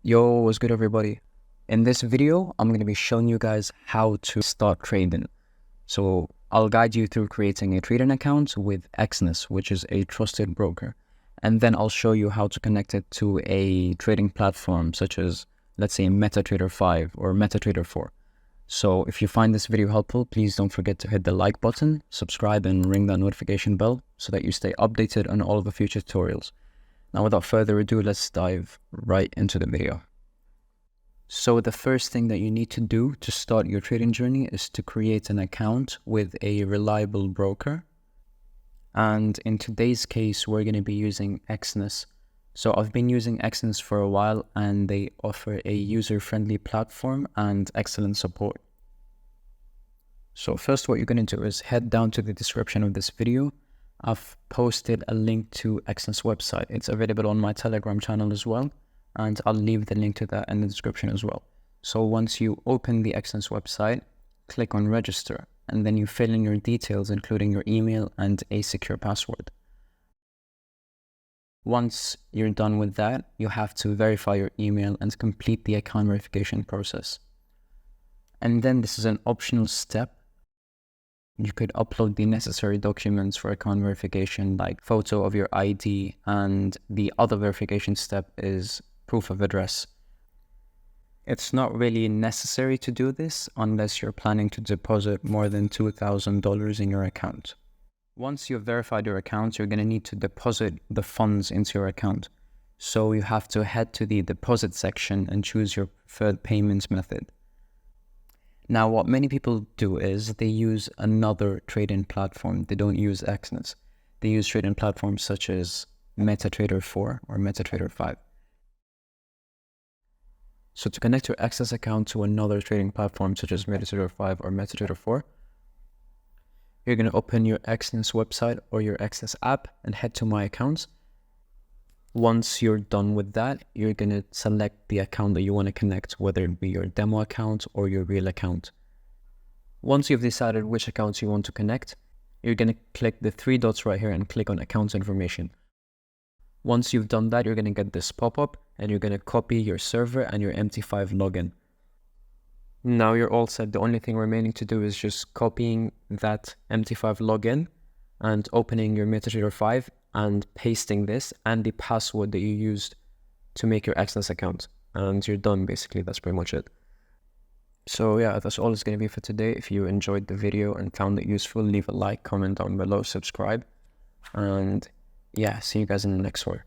Yo, what's good everybody? In this video, I'm going to be showing you guys how to start trading. So I'll guide you through creating a trading account with Exness, which is a trusted broker. And then I'll show you how to connect it to a trading platform such as, let's say, MetaTrader 5 or MetaTrader 4. So if you find this video helpful, please don't forget to hit the like button, subscribe and ring that notification bell so that you stay updated on all of the future tutorials. Now, without further ado, let's dive right into the video. So the first thing that you need to do to start your trading journey is to create an account with a reliable broker. And in today's case, we're going to be using Exness. So I've been using Exness for a while and they offer a user-friendly platform and excellent support. So first, what you're going to do is head down to the description of this video. I've posted a link to Exness website. It's available on my Telegram channel as well, and I'll leave the link to that in the description as well. So once you open the Exness website, click on register, and then you fill in your details, including your email and a secure password. Once you're done with that, you have to verify your email and complete the account verification process. And then this is an optional step. You could upload the necessary documents for account verification, like photo of your ID, and the other verification step is proof of address. It's not really necessary to do this unless you're planning to deposit more than $2,000 in your account. Once you've verified your account, you're going to need to deposit the funds into your account. So you have to head to the deposit section and choose your preferred payment method. Now, what many people do is they use another trading platform. They don't use Exness. They use trading platforms such as MetaTrader 4 or MetaTrader 5. So to connect your Exness account to another trading platform such as MetaTrader 5 or MetaTrader 4, you're going to open your Exness website or your Exness app and head to My Accounts. Once you're done with that, you're going to select the account that you want to connect, whether it be your demo account or your real account. Once you've decided which accounts you want to connect, you're going to click the three dots right here and click on account information. Once you've done that, you're going to get this pop-up and you're going to copy your server and your MT5 login. Now you're all set. The only thing remaining to do is just copying that MT5 login and opening your MetaTrader 5 and pasting this and the password that you used to make your Exness account. And you're done, basically. That's pretty much it. So yeah, that's all it's going to be for today. If you enjoyed the video and found it useful, leave a like, comment down below, subscribe. And yeah, see you guys in the next one.